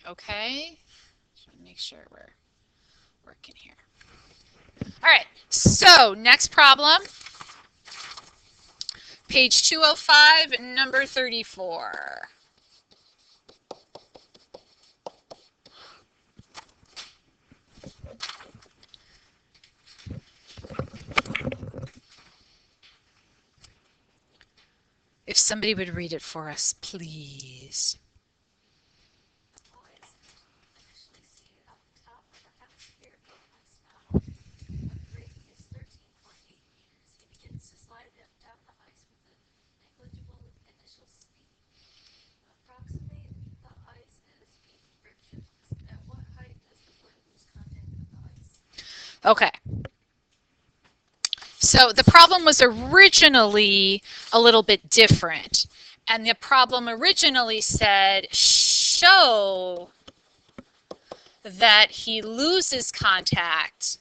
Okay? Just make sure we're working here. All right, so next problem. Page 205, number 34. If somebody would read it for us, please. Okay. So the problem was originally a little bit different. And the problem originally said, show that he loses contact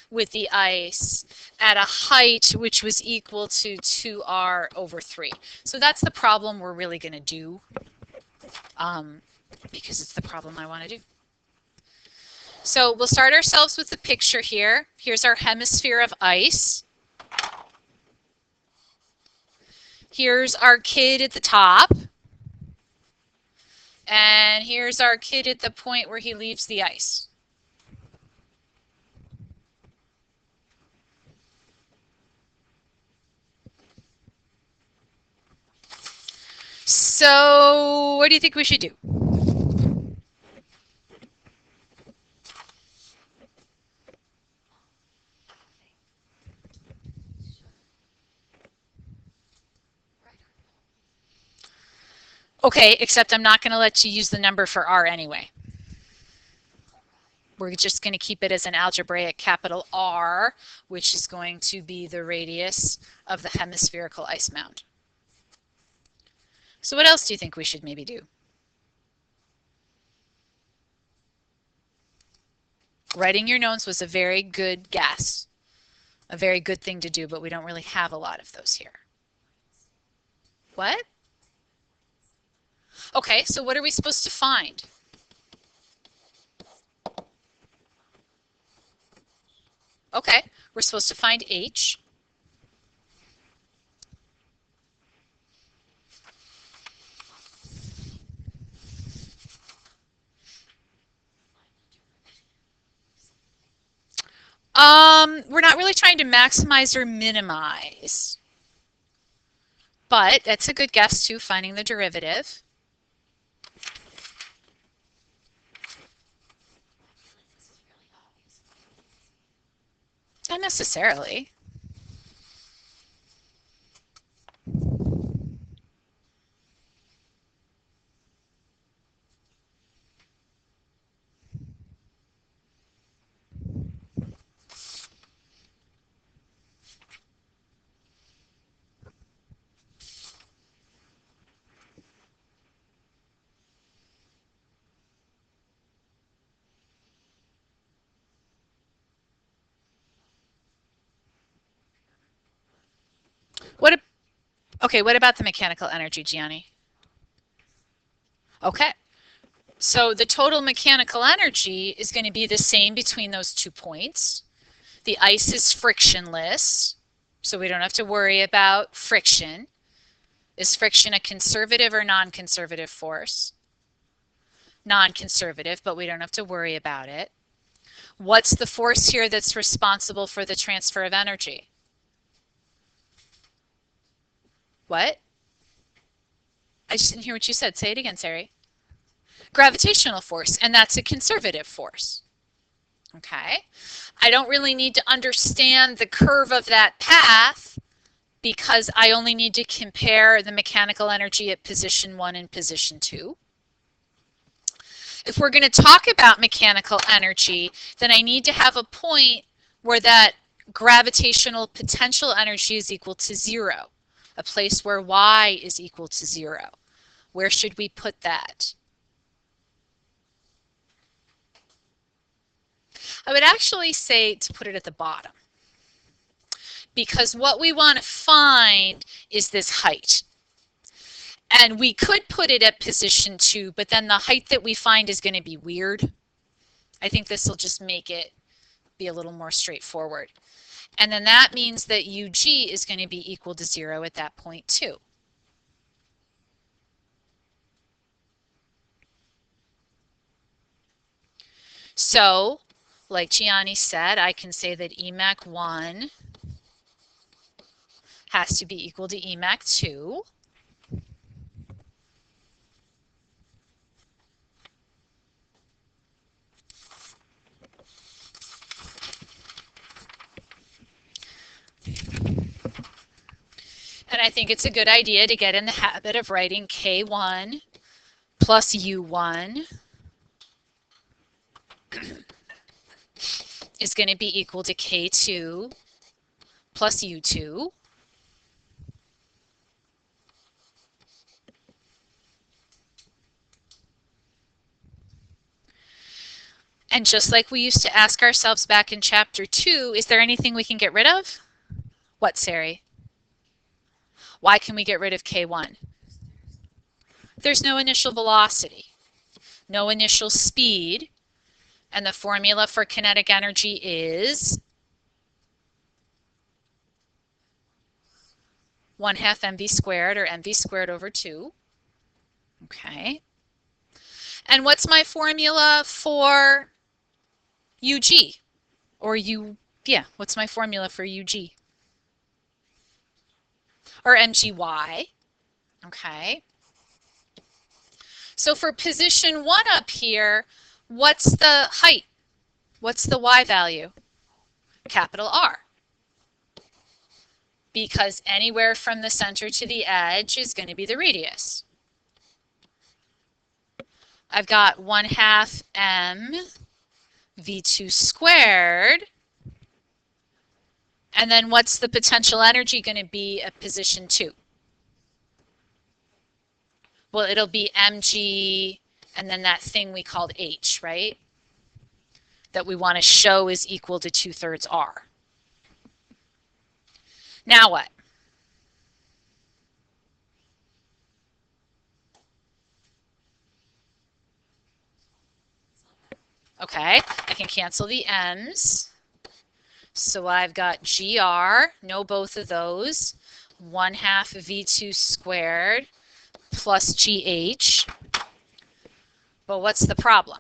with the ice at a height which was equal to 2r over 3. So that's the problem we're really going to do because it's the problem I want to do. So we'll start ourselves with the picture here. Here's our hemisphere of ice. Here's our kid at the top. And here's our kid at the point where he leaves the ice. So what do you think we should do? Okay, except I'm not going to let you use the number for r anyway. We're just going to keep it as an algebraic capital R, which is going to be the radius of the hemispherical ice mound. So what else do you think we should maybe do? Writing your notes was a very good guess, a very good thing to do, but we don't really have a lot of those here. What? Okay, so what are we supposed to find? Okay, we're supposed to find H. We're not really trying to maximize or minimize, but that's a good guess too, finding the derivative. Not necessarily. What about the mechanical energy, Gianni? Okay. So the total mechanical energy is going to be the same between those 2 points. The ice is frictionless, so we don't have to worry about friction. Is friction a conservative or non-conservative force? Non-conservative, but we don't have to worry about it. What's the force here that's responsible for the transfer of energy? What? I just didn't hear what you said. Say it again, Sari. Gravitational force, and that's a conservative force. Okay? I don't really need to understand the curve of that path because I only need to compare the mechanical energy at position 1 and position 2. If we're going to talk about mechanical energy, then I need to have a point where that gravitational potential energy is equal to 0, a place where y is equal to 0. Where should we put that? I would actually say to put it at the bottom, because what we want to find is this height. And we could put it at position 2, but then the height that we find is going to be weird. I think this will just make it be a little more straightforward. And then that means that UG is going to be equal to 0 at that point too. So, like Gianni said, I can say that Emac 1 has to be equal to Emac 2. And I think it's a good idea to get in the habit of writing K1 plus U1 is going to be equal to K2 plus U2. And just like we used to ask ourselves back in chapter 2, is there anything we can get rid of? What, Sari? Why can we get rid of K1? There's no initial velocity, no initial speed, and the formula for kinetic energy is 1/2 mv squared, or mv squared over 2. Okay. And what's my formula for UG? Or what's my formula for UG? Or MGY. Okay. So for position 1 up here, what's the height? What's the Y value? Capital R. Because anywhere from the center to the edge is going to be the radius. I've got 1/2 m v2 squared. And then what's the potential energy going to be at position 2? Well, it'll be mg and then that thing we called h, right? That we want to show is equal to 2/3 r. Now what? Okay, I can cancel the m's. So I've got gr, know both of those, 1/2 v2 squared plus gh. But what's the problem?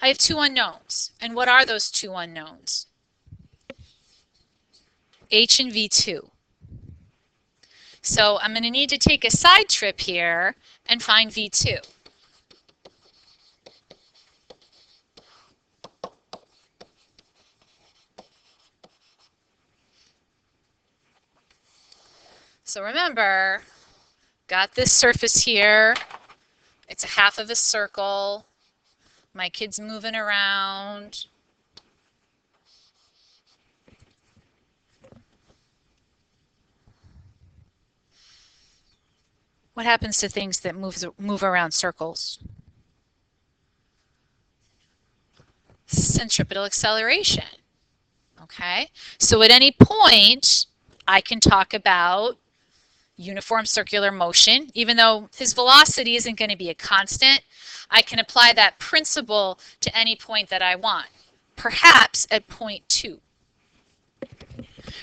I have two unknowns. And what are those two unknowns? H and V2. So I'm going to need to take a side trip here and find V2. So remember, got this surface here. It's a half of a circle. My kid's moving around. What happens to things that move around circles? Centripetal acceleration. Okay, so at any point, I can talk about uniform circular motion. Even though his velocity isn't going to be a constant, I can apply that principle to any point that I want, perhaps at point 2.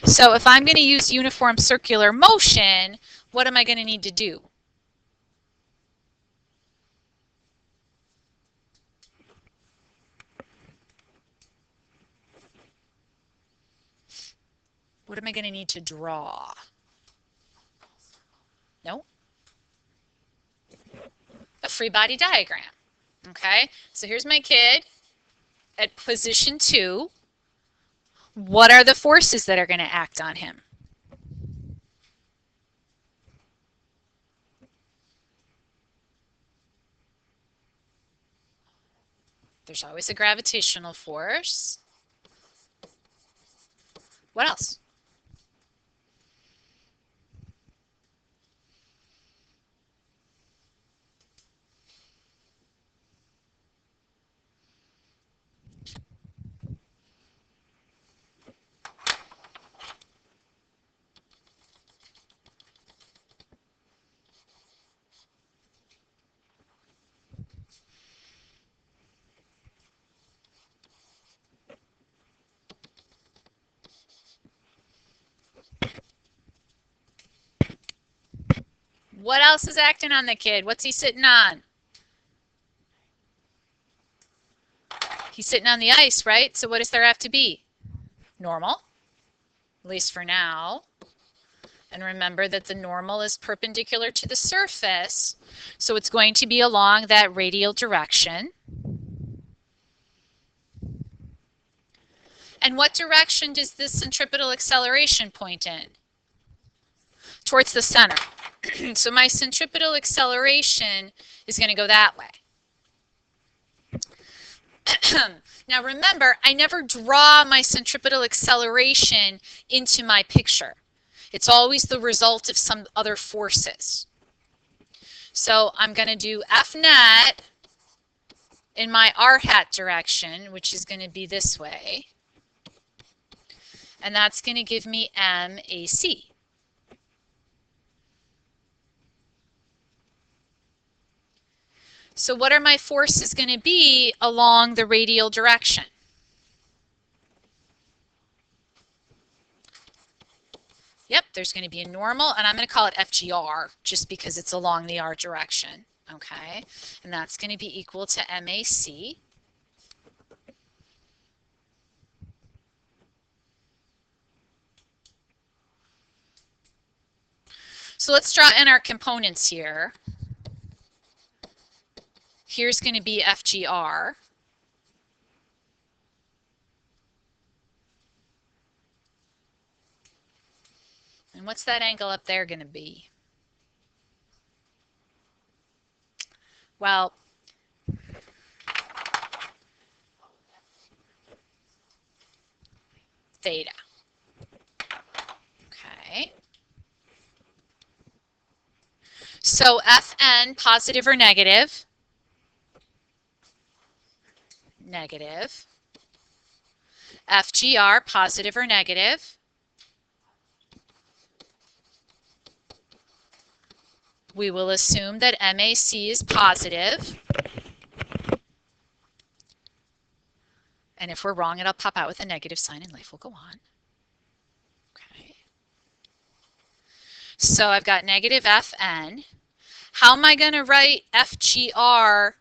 So if I'm going to use uniform circular motion, what am I going to need to do? What am I going to need to draw? No? A free body diagram. Okay, so here's my kid at position 2. What are the forces that are going to act on him? There's always a gravitational force. What else? What else is acting on the kid? What's he sitting on? He's sitting on the ice, right? So what does there have to be? Normal, at least for now. And remember that the normal is perpendicular to the surface, so it's going to be along that radial direction. And what direction does this centripetal acceleration point in? Towards the center. So my centripetal acceleration is going to go that way. Now remember, I never draw my centripetal acceleration into my picture. It's always the result of some other forces. So I'm going to do F net in my r hat direction, which is going to be this way. And that's going to give me MAC. So what are my forces going to be along the radial direction? Yep, there's going to be a normal, and I'm going to call it FGR just because it's along the R direction. Okay, and that's going to be equal to MAC. So let's draw in our components here. Here's going to be FGR. And what's that angle up there going to be? Well, theta. Okay. So Fn, positive or negative? Negative. FGR, positive or negative? We will assume that MAC is positive. And if we're wrong, it'll pop out with a negative sign and life will go on. Okay. So I've got negative Fn. How am I going to write FGR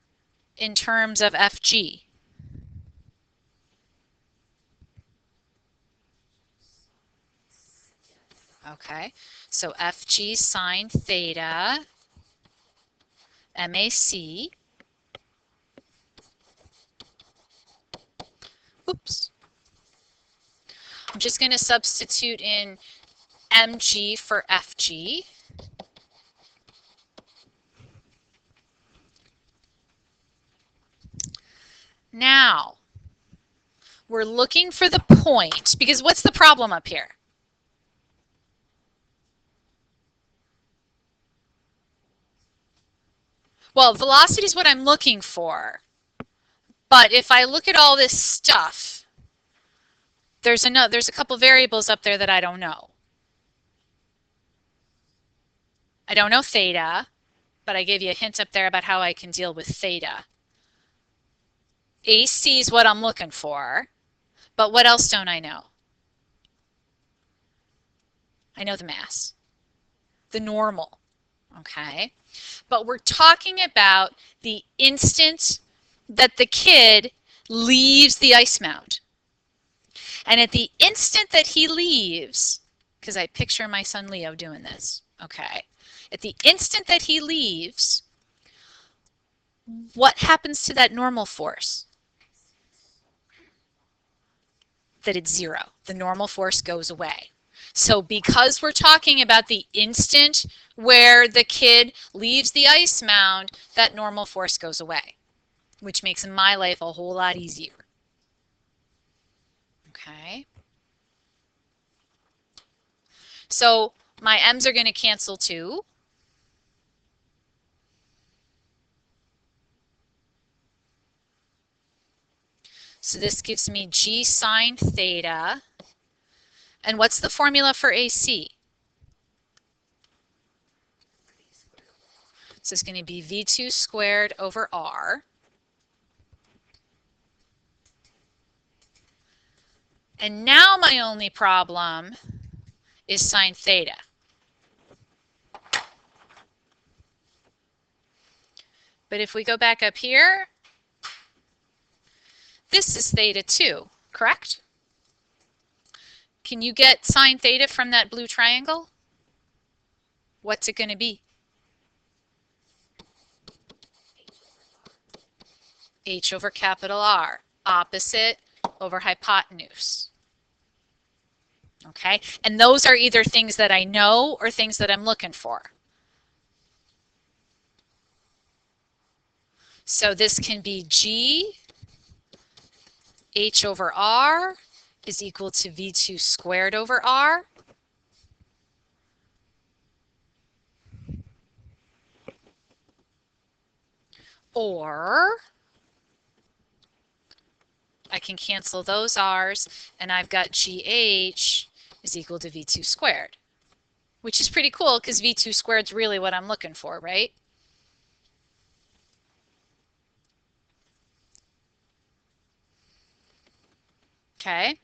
in terms of FG? Okay, so FG sine theta, MAC. Oops. I'm just going to substitute in MG for FG. Now, we're looking for the point, because what's the problem up here? Well, velocity is what I'm looking for. But if I look at all this stuff, there's a couple variables up there that I don't know. I don't know theta, but I gave you a hint up there about how I can deal with theta. AC is what I'm looking for, but what else don't I know? I know the mass, the normal, okay? But we're talking about the instant that the kid leaves the ice mound. And at the instant that he leaves, because I picture my son Leo doing this, okay? At the instant that he leaves, what happens to that normal force? That it's zero. The normal force goes away. So because we're talking about the instant where the kid leaves the ice mound, that normal force goes away, which makes my life a whole lot easier. Okay. So my m's are going to cancel too. So this gives me g sine theta. And what's the formula for AC? So it's going to be V2 squared over R. And now my only problem is sine theta. But if we go back up here, this is theta 2, correct? Can you get sine theta from that blue triangle? What's it going to be? H over capital R, opposite over hypotenuse. Okay, and those are either things that I know or things that I'm looking for. So this can be G H over R is equal to V2 squared over R. Or I can cancel those R's and I've got GH is equal to V2 squared, which is pretty cool because V2 squared is really what I'm looking for, right? Okay.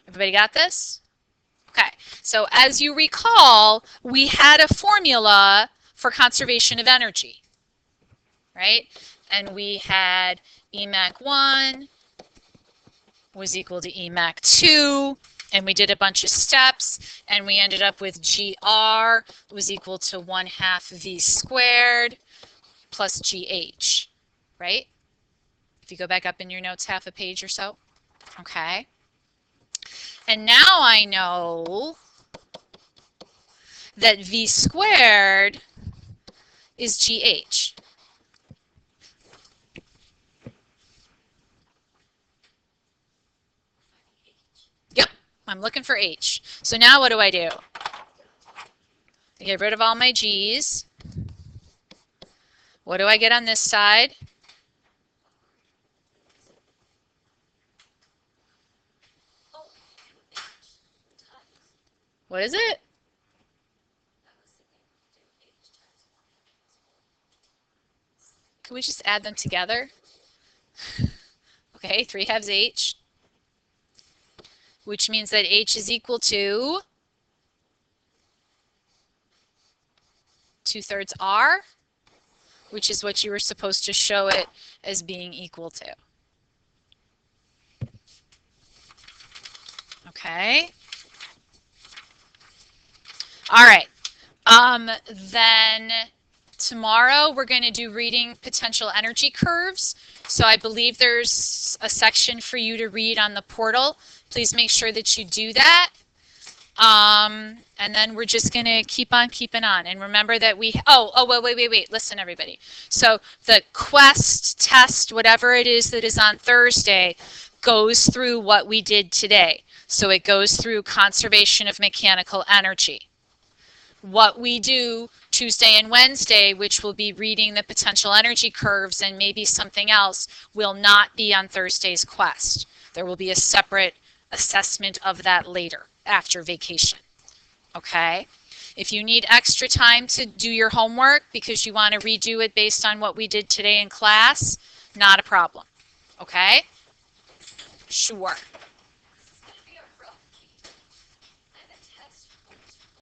Everybody got this? Okay. So as you recall, we had a formula for conservation of energy, right? And we had Emac1 was equal to Emac2, and we did a bunch of steps, and we ended up with GR was equal to 1/2 V squared plus GH, right? If you go back up in your notes half a page or so. Okay. And now I know that V squared is GH. Yep, I'm looking for H. So now what do? I get rid of all my G's. What do I get on this side? What is it? Can we just add them together? Okay, 3/2 H, which means that H is equal to 2/3 R, which is what you were supposed to show it as being equal to. Okay. All right. Then tomorrow we're going to do reading potential energy curves. So I believe there's a section for you to read on the portal. Please make sure that you do that. And then we're just going to keep on keeping on. And remember that wait. Listen, everybody. So the quest test, whatever it is that is on Thursday, goes through what we did today. So it goes through conservation of mechanical energy. What we do Tuesday and Wednesday, which will be reading the potential energy curves and maybe something else, will not be on Thursday's quest. There will be a separate assessment of that later, after vacation. Okay? If you need extra time to do your homework because you want to redo it based on what we did today in class, not a problem. Okay? Sure.